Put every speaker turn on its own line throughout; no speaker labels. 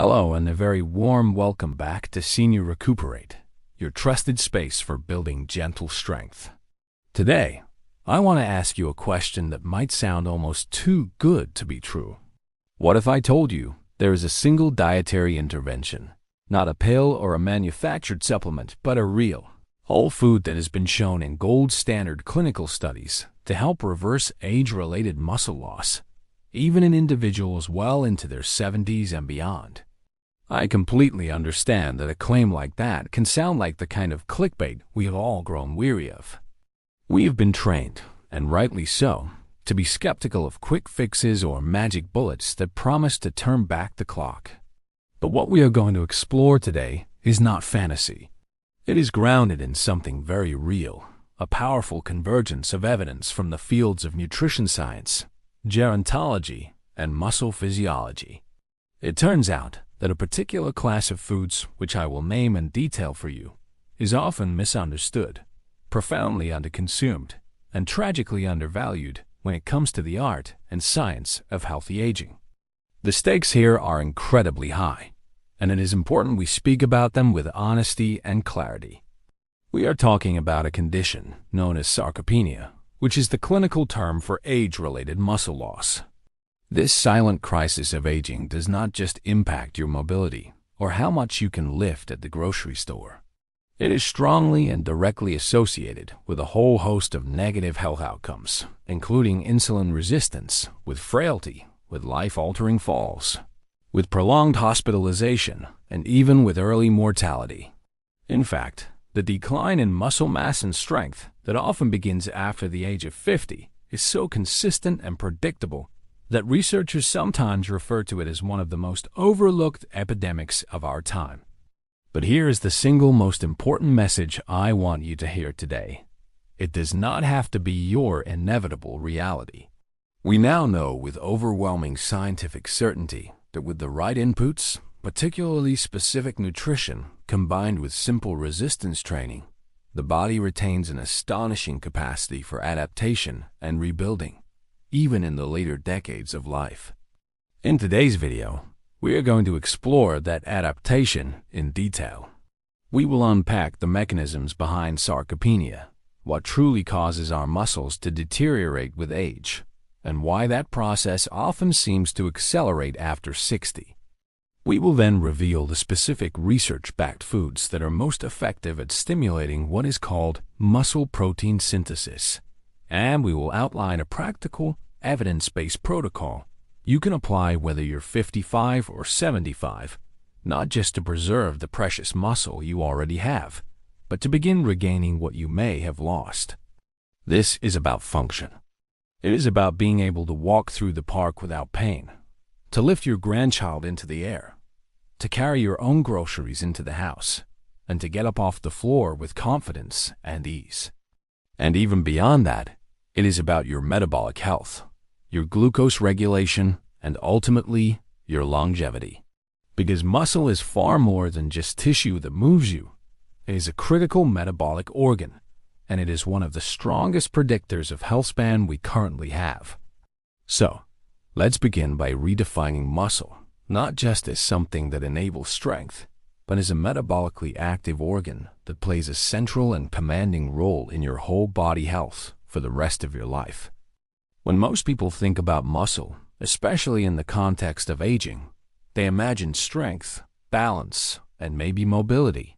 Hello and a very warm welcome back to Senior Recuperate, your trusted space for building gentle strength. Today, I want to ask you a question that might sound almost too good to be true. What if I told you there is a single dietary intervention, not a pill or a manufactured supplement, but a real, whole food that has been shown in gold standard clinical studies to help reverse age-related muscle loss, even in individuals well into their 70s and beyond? I completely understand that a claim like that can sound like the kind of clickbait we have all grown weary of. We have been trained, and rightly so, to be skeptical of quick fixes or magic bullets that promise to turn back the clock. But what we are going to explore today is not fantasy. It is grounded in something very real, a powerful convergence of evidence from the fields of nutrition science, gerontology, and muscle physiology. It turns out that a particular class of foods, which I will name and detail for you, is often misunderstood, profoundly underconsumed, and tragically undervalued when it comes to the art and science of healthy aging. The stakes here are incredibly high, and it is important we speak about them with honesty and clarity. We are talking about a condition known as sarcopenia, which is the clinical term for age-related muscle loss. This silent crisis of aging does not just impact your mobility or how much you can lift at the grocery store. It is strongly and directly associated with a whole host of negative health outcomes, including insulin resistance, with frailty, with life-altering falls, with prolonged hospitalization, and even with early mortality. In fact, the decline in muscle mass and strength that often begins after the age of 50 is so consistent and predictable that researchers sometimes refer to it as one of the most overlooked epidemics of our time. But here is the single most important message I want you to hear today. It does not have to be your inevitable reality. We now know with overwhelming scientific certainty that with the right inputs, particularly specific nutrition, combined with simple resistance training, the body retains an astonishing capacity for adaptation and rebuilding, even in the later decades of life. In today's video, we are going to explore that adaptation in detail. We will unpack the mechanisms behind sarcopenia, what truly causes our muscles to deteriorate with age, and why that process often seems to accelerate after 60. We will then reveal the specific research-backed foods that are most effective at stimulating what is called muscle protein synthesis, and we will outline a practical, evidence-based protocol you can apply whether you're 55 or 75, not just to preserve the precious muscle you already have, but to begin regaining what you may have lost. This is about function. It is about being able to walk through the park without pain, to lift your grandchild into the air, to carry your own groceries into the house, and to get up off the floor with confidence and ease. And even beyond that, it is about your metabolic health, your glucose regulation, and ultimately, your longevity. Because muscle is far more than just tissue that moves you. It is a critical metabolic organ, and it is one of the strongest predictors of health span we currently have. So, let's begin by redefining muscle, not just as something that enables strength, but as a metabolically active organ that plays a central and commanding role in your whole body health for the rest of your life. When most people think about muscle, especially in the context of aging, they imagine strength, balance, and maybe mobility.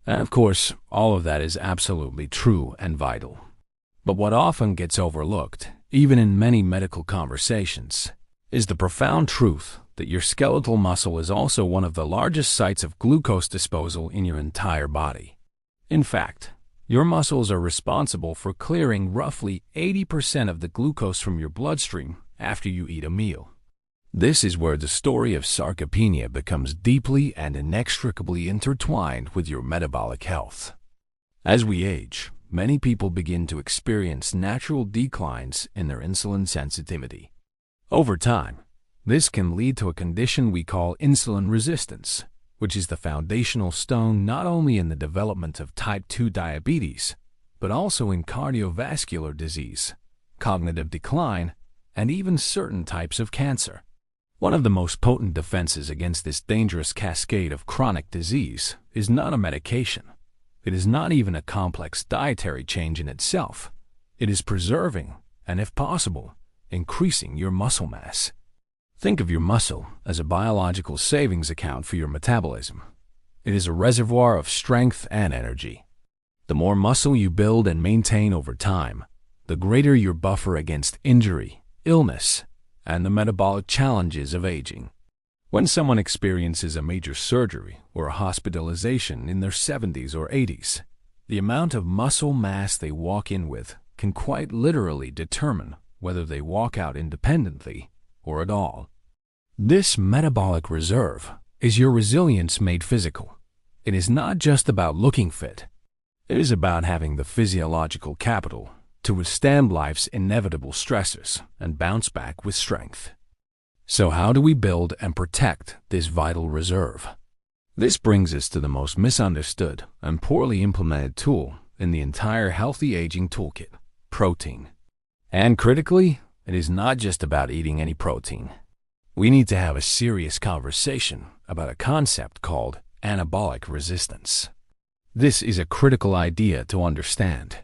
And of course, all of that is absolutely true and vital. But what often gets overlooked, even in many medical conversations, is the profound truth that your skeletal muscle is also one of the largest sites of glucose disposal in your entire body. In fact, your muscles are responsible for clearing roughly 80% of the glucose from your bloodstream after you eat a meal. This is where the story of sarcopenia becomes deeply and inextricably intertwined with your metabolic health. As we age, many people begin to experience natural declines in their insulin sensitivity. Over time, this can lead to a condition we call insulin resistance, which is the foundational stone not only in the development of type 2 diabetes, but also in cardiovascular disease, cognitive decline, and even certain types of cancer. One of the most potent defenses against this dangerous cascade of chronic disease is not a medication. It is not even a complex dietary change in itself. It is preserving, and if possible, increasing your muscle mass. Think of your muscle as a biological savings account for your metabolism. It is a reservoir of strength and energy. The more muscle you build and maintain over time, the greater your buffer against injury, illness, and the metabolic challenges of aging. When someone experiences a major surgery or a hospitalization in their 70s or 80s, the amount of muscle mass they walk in with can quite literally determine whether they walk out independently or at all. This metabolic reserve is your resilience made physical. It is not just about looking fit. It is about having the physiological capital to withstand life's inevitable stressors and bounce back with strength. So how do we build and protect this vital reserve? This brings us to the most misunderstood and poorly implemented tool in the entire healthy aging toolkit: protein. And critically, it is not just about eating any protein. We need to have a serious conversation about a concept called anabolic resistance. This is a critical idea to understand.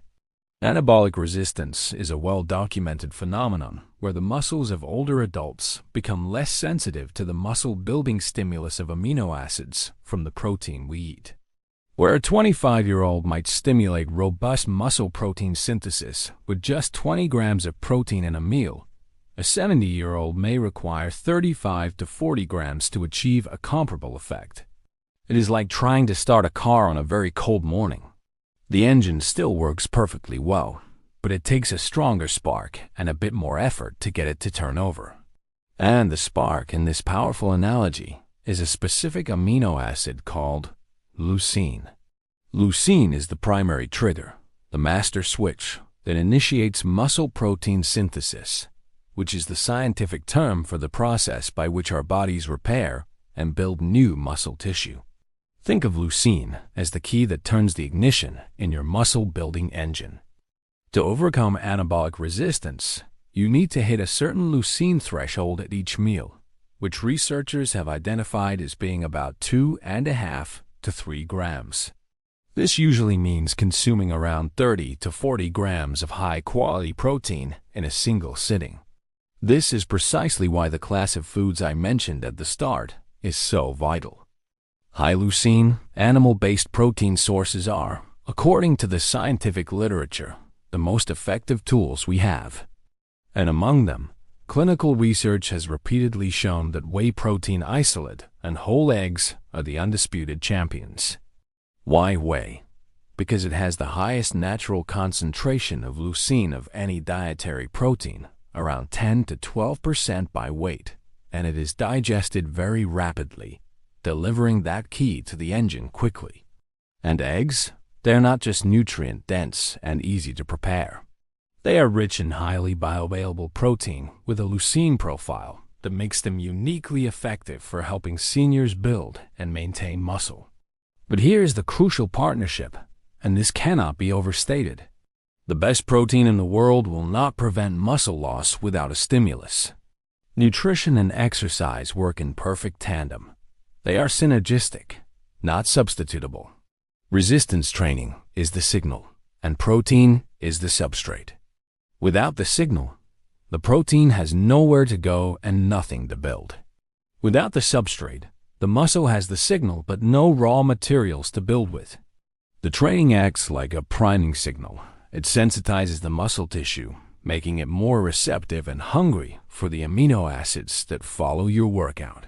Anabolic resistance is a well-documented phenomenon where the muscles of older adults become less sensitive to the muscle-building stimulus of amino acids from the protein we eat. Where a 25-year-old might stimulate robust muscle protein synthesis with just 20 grams of protein in a meal, a 70-year-old may require 35 to 40 grams to achieve a comparable effect. It is like trying to start a car on a very cold morning. The engine still works perfectly well, but it takes a stronger spark and a bit more effort to get it to turn over. And the spark in this powerful analogy is a specific amino acid called leucine. Leucine is the primary trigger, the master switch that initiates muscle protein synthesis, which is the scientific term for the process by which our bodies repair and build new muscle tissue. Think of leucine as the key that turns the ignition in your muscle-building engine. To overcome anabolic resistance, you need to hit a certain leucine threshold at each meal, which researchers have identified as being about 2.5 to 3 grams. This usually means consuming around 30 to 40 grams of high-quality protein in a single sitting. This is precisely why the class of foods I mentioned at the start is so vital. High-leucine, animal-based protein sources are, according to the scientific literature, the most effective tools we have. And among them, clinical research has repeatedly shown that whey protein isolate and whole eggs are the undisputed champions. Why whey? Because it has the highest natural concentration of leucine of any dietary protein, around 10 to 12% by weight, and it is digested very rapidly, delivering that key to the engine quickly. And eggs? They're not just nutrient-dense and easy to prepare. They are rich in highly bioavailable protein with a leucine profile that makes them uniquely effective for helping seniors build and maintain muscle. But here's the crucial partnership, and this cannot be overstated. The best protein in the world will not prevent muscle loss without a stimulus. Nutrition and exercise work in perfect tandem. They are synergistic, not substitutable. Resistance training is the signal, and protein is the substrate. Without the signal, the protein has nowhere to go and nothing to build. Without the substrate, the muscle has the signal but no raw materials to build with. The training acts like a priming signal. It sensitizes the muscle tissue, making it more receptive and hungry for the amino acids that follow your workout.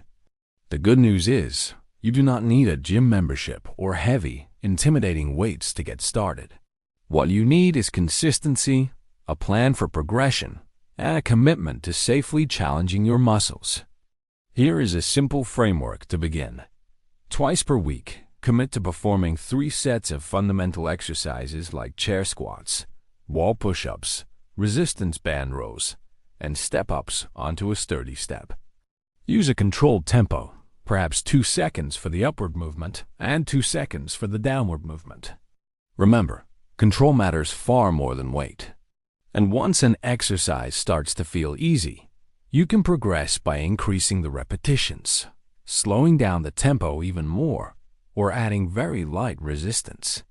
The good news is, you do not need a gym membership or heavy, intimidating weights to get started. What you need is consistency, a plan for progression, and a commitment to safely challenging your muscles. Here is a simple framework to begin. Twice per week, commit to performing 3 sets of fundamental exercises like chair squats, wall push-ups, resistance band rows, and step-ups onto a sturdy step. Use a controlled tempo, perhaps 2 seconds for the upward movement and 2 seconds for the downward movement. Remember, control matters far more than weight. And once an exercise starts to feel easy, You can progress by increasing the repetitions, slowing down the tempo even more, or adding very light resistance.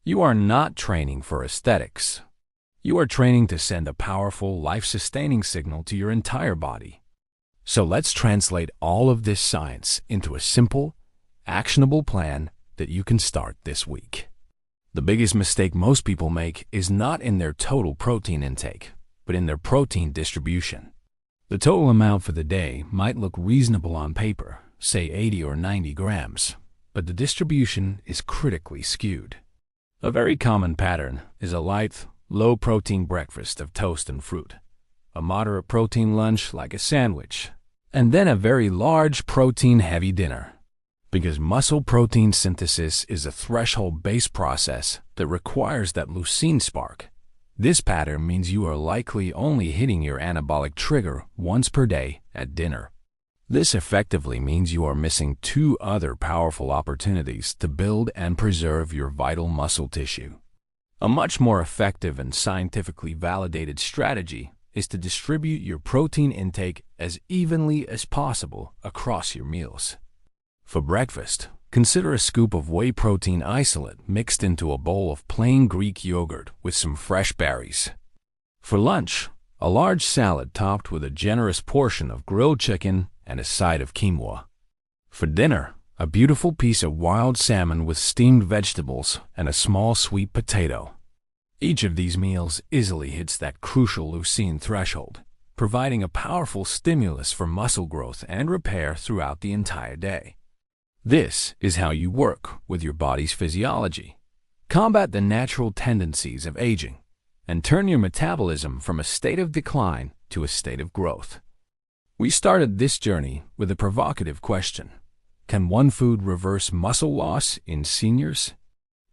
You are not training for aesthetics. You are training to send a powerful, life-sustaining signal to your entire body. So let's translate all of this science into a simple, actionable plan that you can start this week. The biggest mistake most people make is not in their total protein intake, but in their protein distribution. The total amount for the day might look reasonable on paper, say 80 or 90 grams, but the distribution is critically skewed. A very common pattern is a light, low-protein breakfast of toast and fruit, a moderate protein lunch like a sandwich, and then a very large protein-heavy dinner. Because muscle protein synthesis is a threshold-based process that requires that leucine spark, this pattern means you are likely only hitting your anabolic trigger once per day at dinner. This effectively means you are missing two other powerful opportunities to build and preserve your vital muscle tissue. A much more effective and scientifically validated strategy is to distribute your protein intake as evenly as possible across your meals. For breakfast, consider a scoop of whey protein isolate mixed into a bowl of plain Greek yogurt with some fresh berries. For lunch, a large salad topped with a generous portion of grilled chicken and a side of quinoa. For dinner, a beautiful piece of wild salmon with steamed vegetables and a small sweet potato. Each of these meals easily hits that crucial leucine threshold, providing a powerful stimulus for muscle growth and repair throughout the entire day. This is how you work with your body's physiology. Combat the natural tendencies of aging and turn your metabolism from a state of decline to a state of growth. We started this journey with a provocative question: can one food reverse muscle loss in seniors?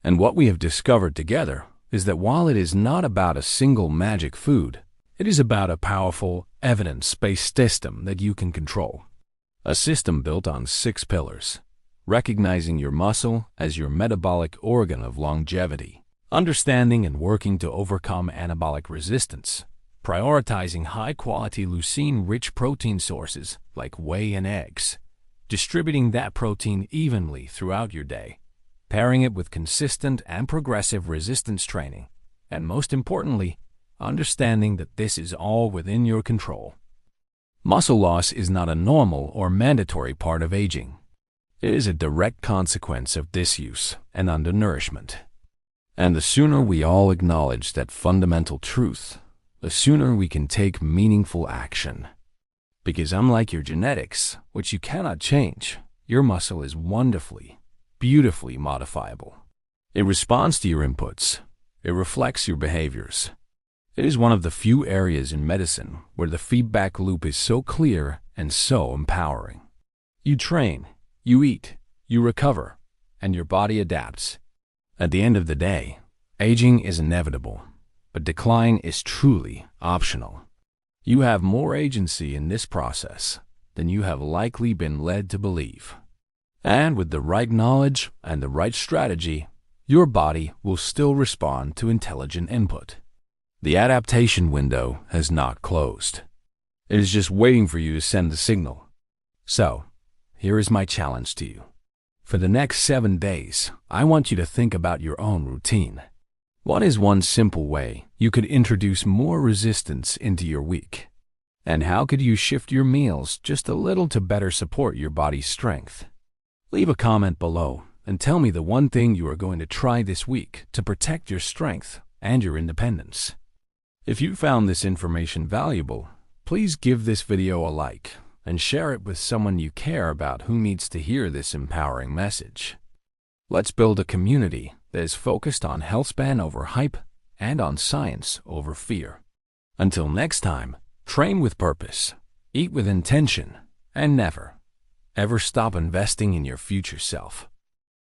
And what we have discovered together is that while it is not about a single magic food, it is about a powerful, evidence-based system that you can control. A system built on 6 pillars: recognizing your muscle as your metabolic organ of longevity, understanding and working to overcome anabolic resistance, prioritizing high-quality leucine-rich protein sources like whey and eggs, distributing that protein evenly throughout your day, pairing it with consistent and progressive resistance training, and most importantly, understanding that this is all within your control. Muscle loss is not a normal or mandatory part of aging. It is a direct consequence of disuse and undernourishment. And the sooner we all acknowledge that fundamental truth, the sooner we can take meaningful action. Because unlike your genetics, which you cannot change, your muscle is wonderfully, beautifully modifiable. It responds to your inputs. It reflects your behaviors. It is one of the few areas in medicine where the feedback loop is so clear and so empowering. You train, you eat, you recover, and your body adapts. At the end of the day, aging is inevitable, but decline is truly optional. You have more agency in this process than you have likely been led to believe. And with the right knowledge and the right strategy, your body will still respond to intelligent input. The adaptation window has not closed. It is just waiting for you to send the signal. So, here is my challenge to you. For the next 7 days, I want you to think about your own routine. What is one simple way you could introduce more resistance into your week? And how could you shift your meals just a little to better support your body's strength? Leave a comment below and tell me the one thing you are going to try this week to protect your strength and your independence. If you found this information valuable, please give this video a like and share it with someone you care about who needs to hear this empowering message. Let's build a community that is focused on healthspan over hype and on science over fear. Until next time, train with purpose, eat with intention, and never, ever stop investing in your future self.